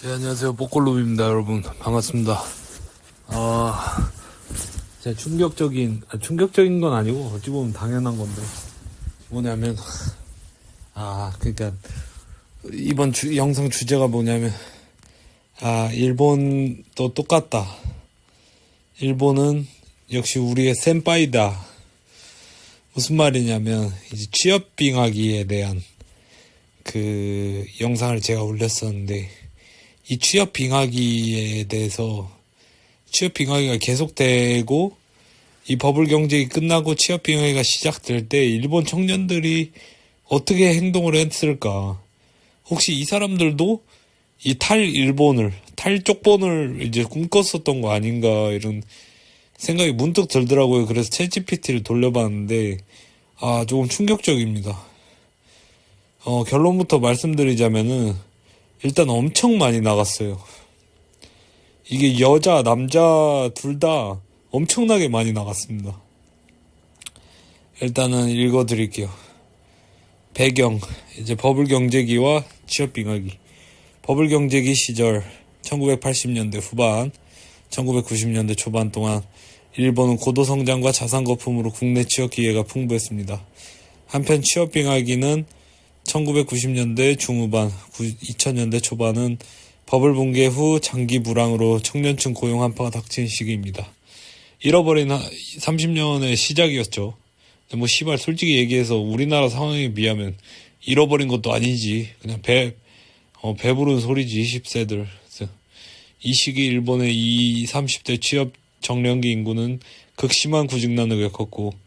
네, 안녕하세요. 뽀꼴룸입니다, 여러분. 반갑습니다. 제가 충격적인 건 아니고, 어찌 보면 당연한 건데, 뭐냐면, 그러니까, 이번 영상 주제가 뭐냐면, 일본도 똑같다. 일본은 역시 우리의 센파이다. 무슨 말이냐면, 이제 취업빙하기에 대한 그 영상을 제가 올렸었는데, 이 취업빙하기에 대해서 취업빙하기가 계속되고 이 버블 경제가 끝나고 취업빙하기가 시작될 때 일본 청년들이 어떻게 행동을 했을까? 혹시 이 사람들도 이 탈쪽본을 이제 꿈꿨었던 거 아닌가 이런 생각이 문득 들더라고요. 그래서 챗GPT를 돌려봤는데 조금 충격적입니다. 결론부터 말씀드리자면은 일단 엄청 많이 나갔어요. 이게 여자, 남자 둘 다 엄청나게 많이 나갔습니다. 일단은 읽어드릴게요. 배경, 이제 버블 경제기와 취업빙하기. 버블 경제기 시절 1980년대 후반, 1990년대 초반 동안 일본은 고도성장과 자산 거품으로 국내 취업 기회가 풍부했습니다. 한편 취업빙하기는 1990년대 중후반, 2000년대 초반은 버블 붕괴 후 장기 불황으로 청년층 고용 한파가 닥친 시기입니다. 잃어버린 30년의 시작이었죠. 뭐 시발 솔직히 얘기해서 우리나라 상황에 비하면 잃어버린 것도 아니지. 그냥 배부른 소리지 20세들. 이 시기 일본의 30대 취업 정년기 인구는 극심한 구직난을 겪었고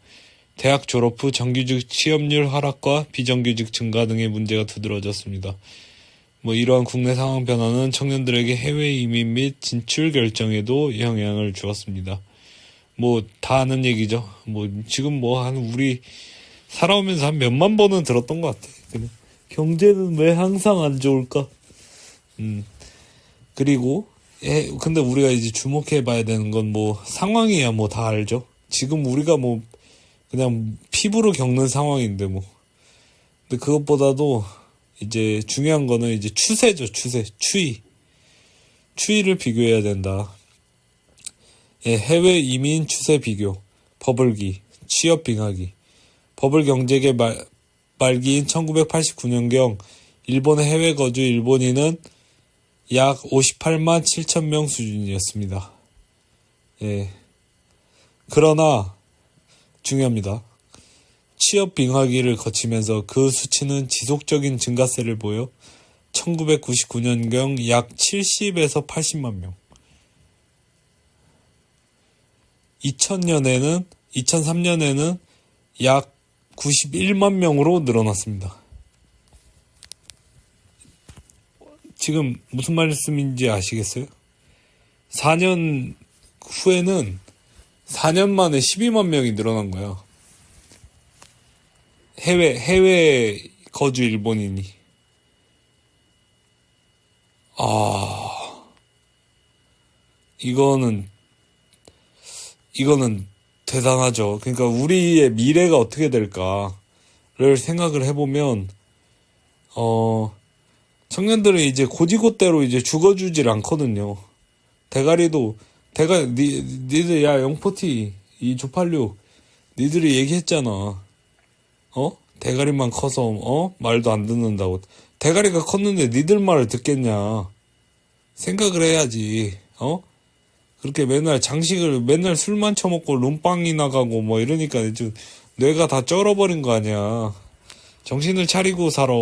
대학 졸업 후 정규직 취업률 하락과 비정규직 증가 등의 문제가 두드러졌습니다. 이러한 국내 상황 변화는 청년들에게 해외 이민 및 진출 결정에도 영향을 주었습니다. 다 아는 얘기죠. 지금 우리 살아오면서 한 몇만 번은 들었던 것 같아. 경제는 왜 항상 안 좋을까? 그리고 근데 우리가 이제 주목해 봐야 되는 건 상황이야 다 알죠. 지금 우리가 그냥 피부로 겪는 상황인데 근데 그것보다도 이제 중요한 거는 이제 추세죠. 추이를 비교해야 된다. 해외 이민 추세 비교, 버블기, 취업 빙하기. 버블 경제계 말기인 1989년경 일본의 해외 거주 일본인은 약 58만 7천 명 수준이었습니다. 그러나 중요합니다. 취업 빙하기를 거치면서 그 수치는 지속적인 증가세를 보여 1999년경 약 70에서 80만 명. 2003년에는 약 91만 명으로 늘어났습니다. 지금 무슨 말씀인지 아시겠어요? 4년 후에는 4년 만에 12만 명이 늘어난 거야. 해외 거주 일본인이. 이거는 대단하죠. 그러니까 우리의 미래가 어떻게 될까를 생각을 해보면, 청년들은 이제 고지고대로 이제 죽어주질 않거든요. 니들, 영포티, 이 조팔류, 니들이 얘기했잖아. 대가리만 커서, 말도 안 듣는다고. 대가리가 컸는데 니들 말을 듣겠냐. 생각을 해야지, 그렇게 맨날 술만 처먹고 룸빵이 나가고 이러니까 좀 뇌가 다 쩔어버린 거 아니야. 정신을 차리고 살아.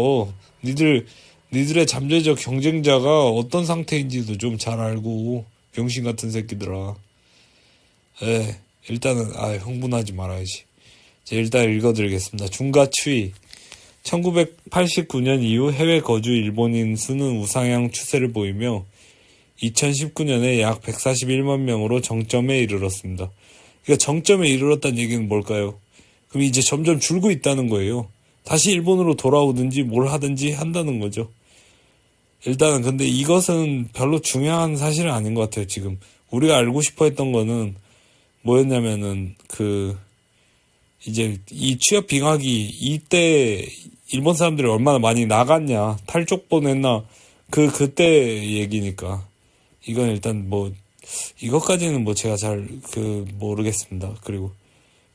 니들의 잠재적 경쟁자가 어떤 상태인지도 좀 잘 알고, 병신 같은 새끼들아. 일단은, 흥분하지 말아야지. 일단 읽어드리겠습니다. 중과 추이. 1989년 이후 해외 거주 일본인 수는 우상향 추세를 보이며 2019년에 약 141만 명으로 정점에 이르렀습니다. 그러니까 정점에 이르렀다는 얘기는 뭘까요? 그럼 이제 점점 줄고 있다는 거예요. 다시 일본으로 돌아오든지 뭘 하든지 한다는 거죠. 일단은 근데 이것은 별로 중요한 사실은 아닌 것 같아요. 지금 우리가 알고 싶어 했던 거는 뭐였냐면은 이제 이 취업 빙하기 이때 일본 사람들이 얼마나 많이 나갔냐, 탈족본 했나, 그때 얘기니까. 이건 일단 뭐, 이것까지는 뭐 제가 잘, 모르겠습니다. 그리고,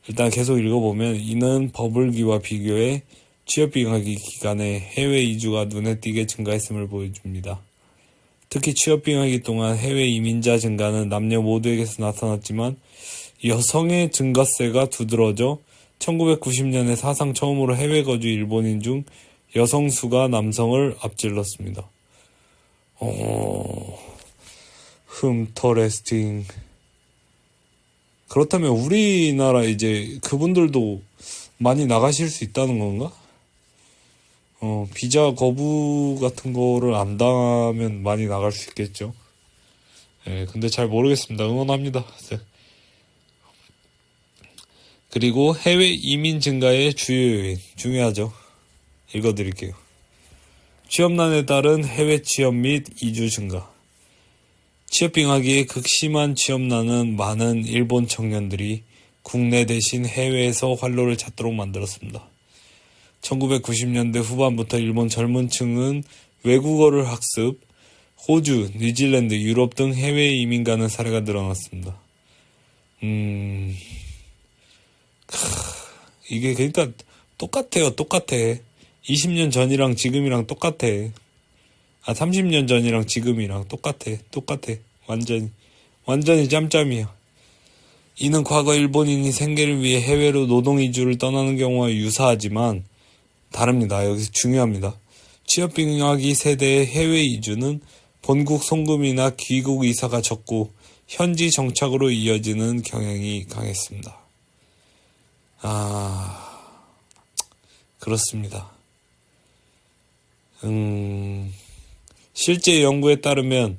일단 계속 읽어보면, 이는 버블기와 비교해 취업빙하기 기간에 해외 이주가 눈에 띄게 증가했음을 보여줍니다. 특히 취업빙하기 동안 해외 이민자 증가는 남녀 모두에게서 나타났지만, 여성의 증가세가 두드러져 1990년에 사상 처음으로 해외 거주 일본인 중 여성 수가 남성을 앞질렀습니다. 흠터레스팅. 그렇다면 우리나라 이제 그분들도 많이 나가실 수 있다는 건가? 비자 거부 같은 거를 안 당하면 많이 나갈 수 있겠죠. 예, 근데 잘 모르겠습니다. 응원합니다. 네. 그리고 해외 이민 증가의 주요 요인. 중요하죠. 읽어드릴게요. 취업난에 따른 해외 취업 및 이주 증가. 취업빙하기에 극심한 취업난은 많은 일본 청년들이 국내 대신 해외에서 활로를 찾도록 만들었습니다. 1990년대 후반부터 일본 젊은 층은 외국어를 학습, 호주, 뉴질랜드, 유럽 등 해외 이민 가는 사례가 늘어났습니다. 이게 그러니까 똑같아요. 20년 전이랑 지금이랑 똑같아. 30년 전이랑 지금이랑 똑같아. 완전히 짬짬이야. 이는 과거 일본인이 생계를 위해 해외로 노동 이주를 떠나는 경우와 유사하지만 다릅니다. 여기서 중요합니다. 취업빙하기 세대의 해외 이주는 본국 송금이나 귀국 이사가 적고 현지 정착으로 이어지는 경향이 강했습니다. 그렇습니다. 실제 연구에 따르면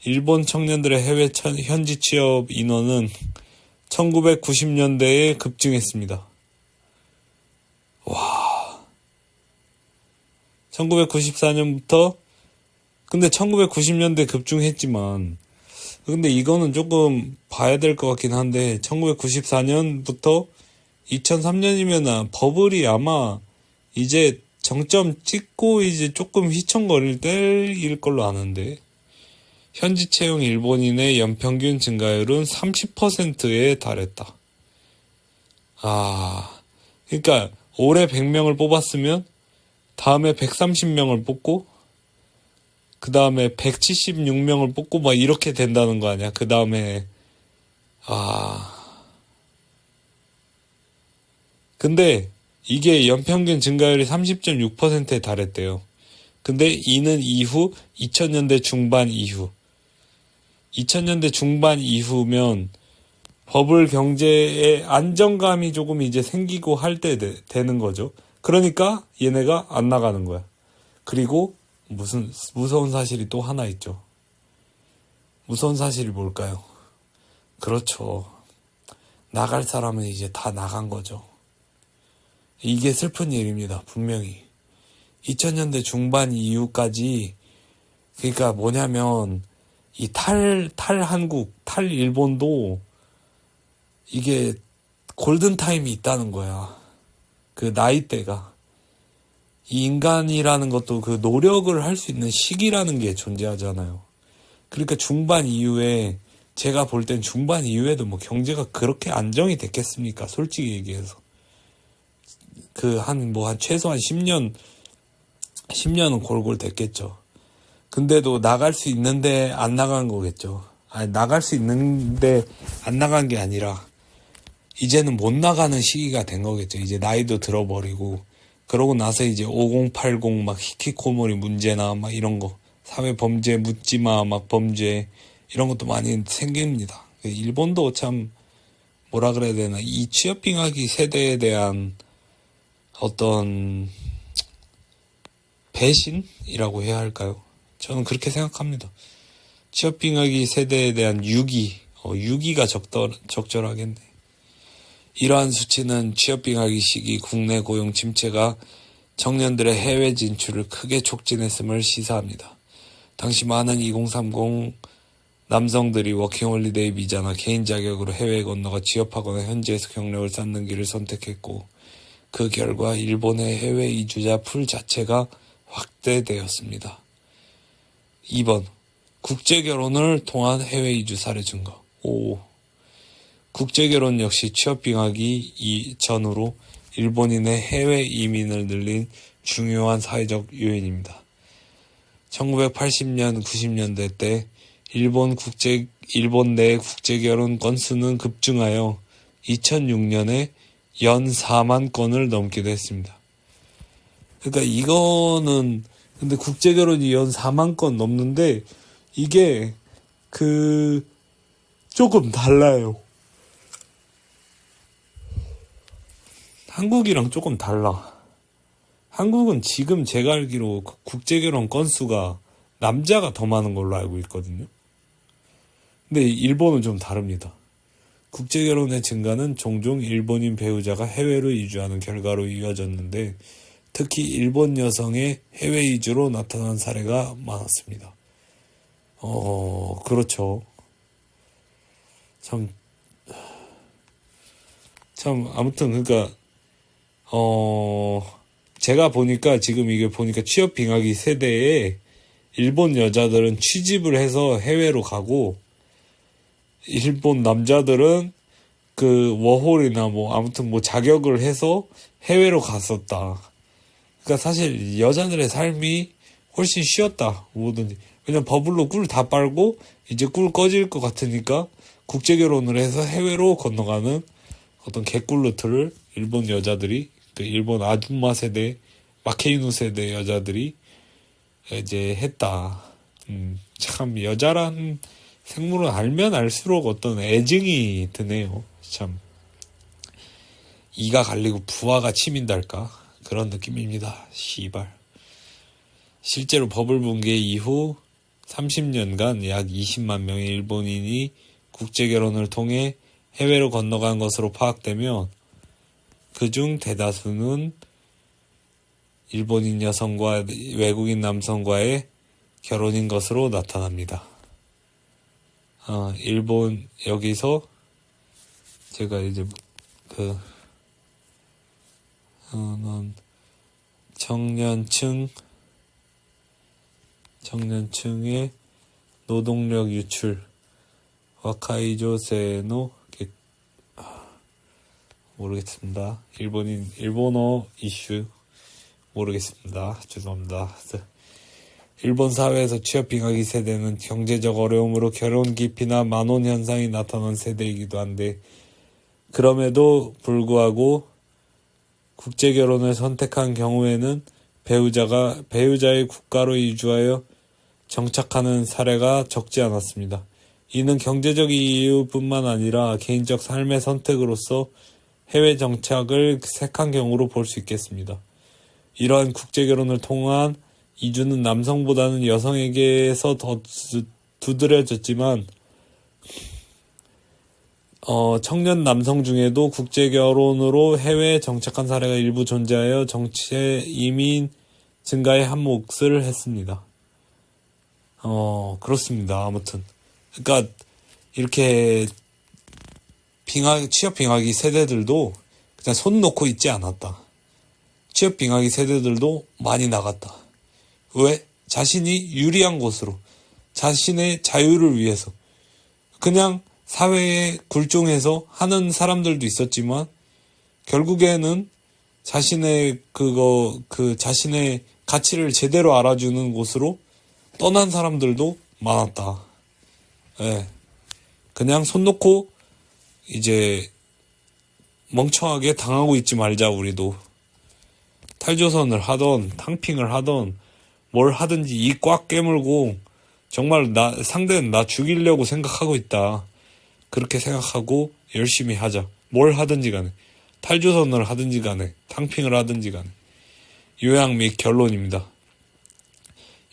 일본 청년들의 해외 현지 취업 인원은 1990년대에 급증했습니다. 1994년부터 근데 1990년대 급증했지만 근데 이거는 조금 봐야 될 것 같긴 한데 1994년부터 2003년이면 버블이 아마 이제 정점 찍고 이제 조금 휘청거릴 때일 걸로 아는데 현지 채용 일본인의 연평균 증가율은 30%에 달했다. 그러니까 올해 100명을 뽑았으면 다음에 130명을 뽑고 그 다음에 176명을 뽑고 막 이렇게 된다는 거 아니야. 그 다음에 근데 이게 연평균 증가율이 30.6%에 달했대요. 근데 이는 이후 2000년대 중반 이후면 버블 경제의 안정감이 조금 이제 생기고 할 때 되는 거죠. 그러니까 얘네가 안 나가는 거야. 그리고 무슨 무서운 사실이 또 하나 있죠. 무서운 사실이 뭘까요? 그렇죠. 나갈 사람은 이제 다 나간 거죠. 이게 슬픈 일입니다. 분명히. 2000년대 중반 이후까지 그러니까 뭐냐면 이 탈한국, 탈일본도 이게 골든타임이 있다는 거야. 그 나이대가. 이 인간이라는 것도 그 노력을 할 수 있는 시기라는 게 존재하잖아요. 그러니까 중반 이후에 제가 볼 땐 중반 이후에도 뭐 경제가 그렇게 안정이 됐겠습니까? 솔직히 얘기해서. 한 최소한 10년은 골골 됐겠죠. 근데도 나갈 수 있는데 안 나간 거겠죠. 나갈 수 있는데 안 나간 게 아니라 이제는 못 나가는 시기가 된 거겠죠. 이제 나이도 들어버리고 그러고 나서 이제 5080 막 히키코모리 문제나 막 이런 거 사회 범죄 묻지마 막 범죄 이런 것도 많이 생깁니다. 일본도 참 뭐라 그래야 되나 이 취업빙하기 세대에 대한 어떤 배신이라고 해야 할까요? 저는 그렇게 생각합니다. 취업빙하기 세대에 대한 유기가 적절하겠네. 이러한 수치는 취업빙하기 시기 국내 고용 침체가 청년들의 해외 진출을 크게 촉진했음을 시사합니다. 당시 많은 2030 남성들이 워킹홀리데이 비자나 개인 자격으로 해외에 건너가 취업하거나 현지에서 경력을 쌓는 길을 선택했고 그 결과 일본의 해외 이주자 풀 자체가 확대되었습니다. 2번 국제결혼을 통한 해외 이주 사례 증가. 국제결혼 역시 취업 빙하기 이전으로 일본인의 해외 이민을 늘린 중요한 사회적 요인입니다. 1980년, 90년대 때 일본 내 국제결혼 건수는 급증하여 2006년에 연 4만 건을 넘기도 했습니다. 그러니까 이거는 근데 국제결혼이 연 4만 건 넘는데 이게 조금 달라요. 한국이랑 조금 달라. 한국은 지금 제가 알기로 국제결혼 건수가 남자가 더 많은 걸로 알고 있거든요. 근데 일본은 좀 다릅니다. 국제결혼의 증가는 종종 일본인 배우자가 해외로 이주하는 결과로 이어졌는데 특히 일본 여성의 해외 이주로 나타난 사례가 많았습니다. 그렇죠. 참, 아무튼, 그러니까, 제가 보니까, 지금 이게 보니까 취업 빙하기 세대에 일본 여자들은 취직을 해서 해외로 가고, 일본 남자들은 워홀이나 아무튼 자격을 해서 해외로 갔었다. 그러니까 사실 여자들의 삶이 훨씬 쉬웠다. 뭐든지. 그냥 버블로 꿀 다 빨고 이제 꿀 꺼질 것 같으니까 국제결혼을 해서 해외로 건너가는 어떤 개꿀 루트를 일본 여자들이, 일본 아줌마 세대, 마케이누 세대 여자들이 이제 했다. 참 여자란 생물은 알면 알수록 어떤 애증이 드네요. 참 이가 갈리고 부하가 치민달까 그런 느낌입니다. 시발. 실제로 버블 붕괴 이후 30년간 약 20만 명의 일본인이 국제결혼을 통해 해외로 건너간 것으로 파악되면 그중 대다수는 일본인 여성과 외국인 남성과의 결혼인 것으로 나타납니다. 일본 여기서 제가 이제 청년층의 노동력 유출 와카이조세노 모르겠습니다. 일본어 이슈 모르겠습니다. 죄송합니다. 일본 사회에서 취업 빙하기 세대는 경제적 어려움으로 결혼 기피나 만혼 현상이 나타난 세대이기도 한데 그럼에도 불구하고 국제결혼을 선택한 경우에는 배우자의 국가로 이주하여 정착하는 사례가 적지 않았습니다. 이는 경제적 이유뿐만 아니라 개인적 삶의 선택으로서 해외 정착을 택한 경우로 볼 수 있겠습니다. 이러한 국제결혼을 통한 이주는 남성보다는 여성에게서 더 두드려졌지만 청년 남성 중에도 국제결혼으로 해외에 정착한 사례가 일부 존재하여 정치 이민 증가에 한 몫을 했습니다. 그렇습니다. 아무튼 그러니까 이렇게 취업 빙하기 세대들도 그냥 손 놓고 있지 않았다. 취업 빙하기 세대들도 많이 나갔다. 왜? 자신이 유리한 곳으로, 자신의 자유를 위해서. 그냥 사회에 굴종해서 하는 사람들도 있었지만, 결국에는 자신의 자신의 가치를 제대로 알아주는 곳으로 떠난 사람들도 많았다. 예. 그냥 손 놓고, 이제, 멍청하게 당하고 있지 말자, 우리도. 탈조선을 하던, 탕핑을 하던, 뭘 하든지 이 꽉 깨물고 정말 상대는 나 죽이려고 생각하고 있다. 그렇게 생각하고 열심히 하자. 뭘 하든지 간에. 탈조선을 하든지 간에. 탕핑을 하든지 간에. 요약 및 결론입니다.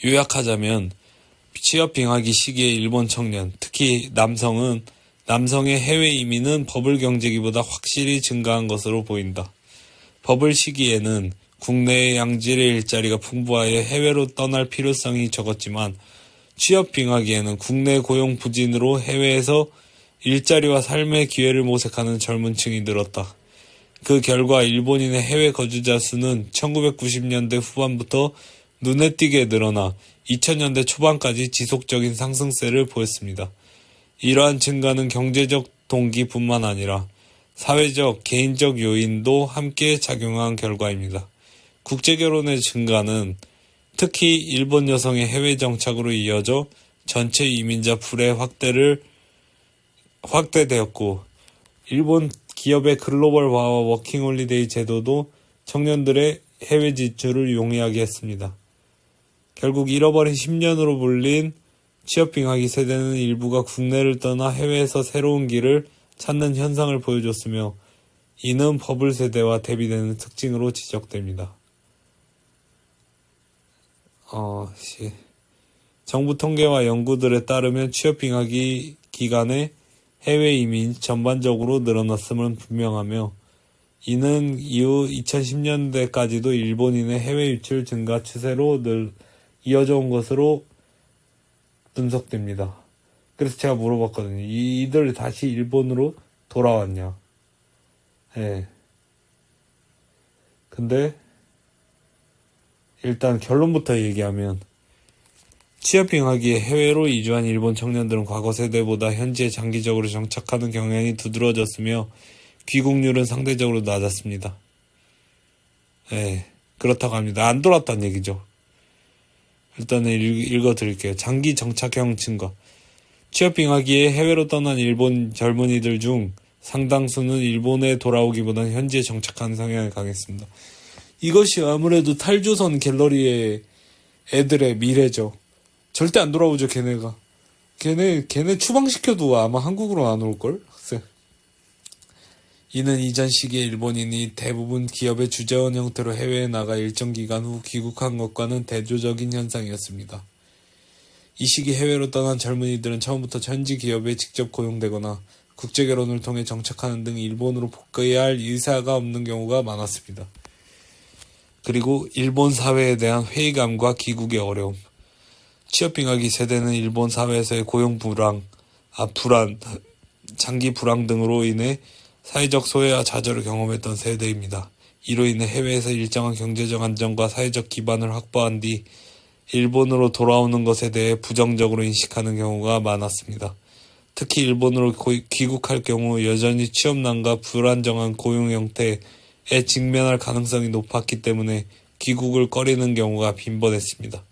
요약하자면 취업 빙하기 시기의 일본 청년, 특히 남성의 해외 이민은 버블 경제기보다 확실히 증가한 것으로 보인다. 버블 시기에는 국내의 양질의 일자리가 풍부하여 해외로 떠날 필요성이 적었지만 취업 빙하기에는 국내 고용 부진으로 해외에서 일자리와 삶의 기회를 모색하는 젊은 층이 늘었다. 그 결과 일본인의 해외 거주자 수는 1990년대 후반부터 눈에 띄게 늘어나 2000년대 초반까지 지속적인 상승세를 보였습니다. 이러한 증가는 경제적 동기뿐만 아니라 사회적, 개인적 요인도 함께 작용한 결과입니다. 국제결혼의 증가는 특히 일본 여성의 해외 정착으로 이어져 전체 이민자 풀의 확대되었고, 일본 기업의 글로벌화와 워킹홀리데이 제도도 청년들의 해외 진출을 용이하게 했습니다. 결국 잃어버린 10년으로 불린 취업빙하기 세대는 일부가 국내를 떠나 해외에서 새로운 길을 찾는 현상을 보여줬으며, 이는 버블 세대와 대비되는 특징으로 지적됩니다. 정부 통계와 연구들에 따르면 취업빙하기 기간에 해외 이민이 전반적으로 늘어났음은 분명하며, 이는 이후 2010년대까지도 일본인의 해외 유출 증가 추세로 늘 이어져 온 것으로 분석됩니다. 그래서 제가 물어봤거든요. 이들 다시 일본으로 돌아왔냐? 예. 근데 일단 결론부터 얘기하면, 취업빙하기에 해외로 이주한 일본 청년들은 과거 세대보다 현지에 장기적으로 정착하는 경향이 두드러졌으며 귀국률은 상대적으로 낮았습니다. 예, 그렇다고 합니다. 안 돌았다는 얘기죠. 일단은 읽어드릴게요. 장기 정착형 증가. 취업빙하기에 해외로 떠난 일본 젊은이들 중 상당수는 일본에 돌아오기보다는 현지에 정착하는 성향이 강했습니다. 이것이 아무래도 탈조선 갤러리의 애들의 미래죠. 절대 안 돌아오죠, 걔네가. 걔네 추방시켜도 아마 한국으로 안 올걸? 이는 이전 시기에 일본인이 대부분 기업의 주재원 형태로 해외에 나가 일정 기간 후 귀국한 것과는 대조적인 현상이었습니다. 이 시기 해외로 떠난 젊은이들은 처음부터 현지 기업에 직접 고용되거나 국제결혼을 통해 정착하는 등 일본으로 복귀할 의사가 없는 경우가 많았습니다. 그리고 일본 사회에 대한 회의감과 귀국의 어려움. 취업빙하기 세대는 일본 사회에서의 고용 불안, 장기 불황 등으로 인해 사회적 소외와 좌절을 경험했던 세대입니다. 이로 인해 해외에서 일정한 경제적 안정과 사회적 기반을 확보한 뒤 일본으로 돌아오는 것에 대해 부정적으로 인식하는 경우가 많았습니다. 특히 일본으로 귀국할 경우 여전히 취업난과 불안정한 고용 형태에 직면할 가능성이 높았기 때문에 귀국을 꺼리는 경우가 빈번했습니다.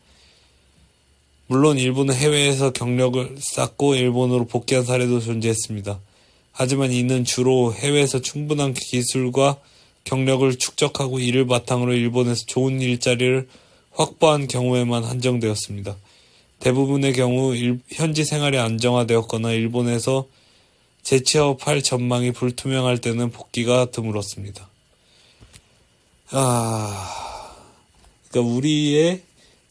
물론 일본은 해외에서 경력을 쌓고 일본으로 복귀한 사례도 존재했습니다. 하지만 이는 주로 해외에서 충분한 기술과 경력을 축적하고 이를 바탕으로 일본에서 좋은 일자리를 확보한 경우에만 한정되었습니다. 대부분의 경우 현지 생활이 안정화되었거나 일본에서 재취업할 전망이 불투명할 때는 복귀가 드물었습니다. 그러니까 우리의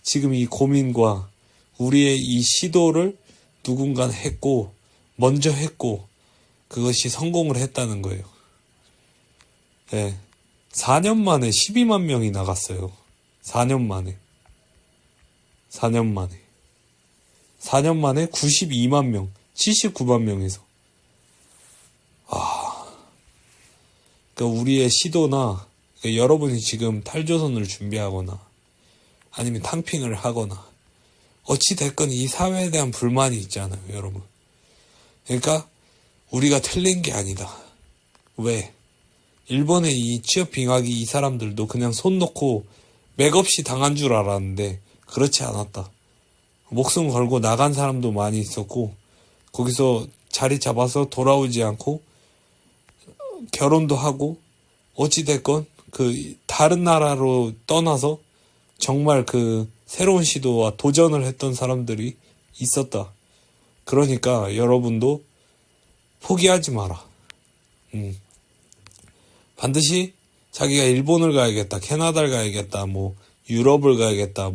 지금 이 고민과 우리의 이 시도를 누군가 했고, 먼저 했고, 그것이 성공을 했다는 거예요. 네. 4년 만에 12만 명이 나갔어요. 4년 만에 92만 명, 79만 명에서. 그러니까 우리의 시도나, 그러니까 여러분이 지금 탈조선을 준비하거나, 아니면 탕핑을 하거나, 어찌됐건 이 사회에 대한 불만이 있잖아요, 여러분. 그러니까, 우리가 틀린 게 아니다. 왜? 일본의 이 취업빙하기 이 사람들도 그냥 손 놓고 맥없이 당한 줄 알았는데, 그렇지 않았다. 목숨 걸고 나간 사람도 많이 있었고, 거기서 자리 잡아서 돌아오지 않고, 결혼도 하고, 어찌됐건, 다른 나라로 떠나서, 정말 새로운 시도와 도전을 했던 사람들이 있었다. 그러니까 여러분도 포기하지 마라. 반드시 자기가 일본을 가야겠다, 캐나다를 가야겠다, 유럽을 가야겠다,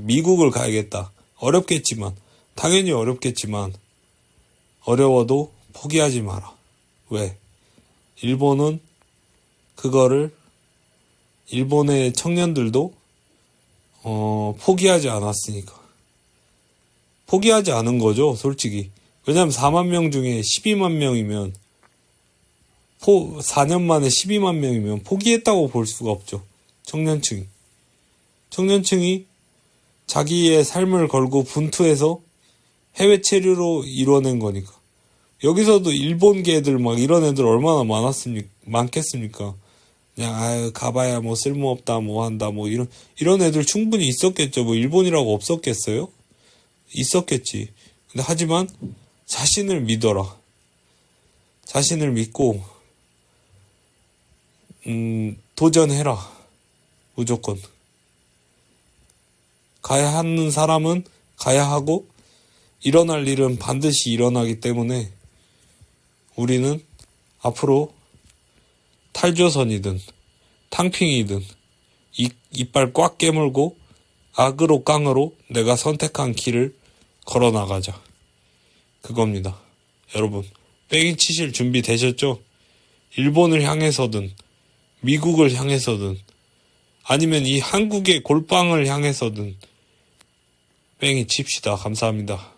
미국을 가야겠다. 어렵겠지만, 당연히 어렵겠지만, 어려워도 포기하지 마라. 왜? 일본은 일본의 청년들도 포기하지 않았으니까. 포기하지 않은 거죠, 솔직히. 왜냐면 4만 명 중에 12만 명이면 4년 만에 12만 명이면 포기했다고 볼 수가 없죠. 청년층이 자기의 삶을 걸고 분투해서 해외 체류로 이뤄낸 거니까. 여기서도 일본계 애들 막 이런 애들 얼마나 많겠습니까? 그냥 아유 가봐야 뭐 쓸모없다 뭐 한다 뭐 이런 애들 충분히 있었겠죠. 뭐 일본이라고 없었겠어요? 있었겠지. 근데 하지만 자신을 믿어라. 자신을 믿고 도전해라. 무조건. 가야 하는 사람은 가야 하고 일어날 일은 반드시 일어나기 때문에 우리는 앞으로 탈조선이든 탕핑이든 이빨 꽉 깨물고 악으로 깡으로 내가 선택한 길을 걸어 나가자. 그겁니다. 여러분, 뺑이 치실 준비 되셨죠? 일본을 향해서든 미국을 향해서든 아니면 이 한국의 골방을 향해서든 뺑이 칩시다. 감사합니다.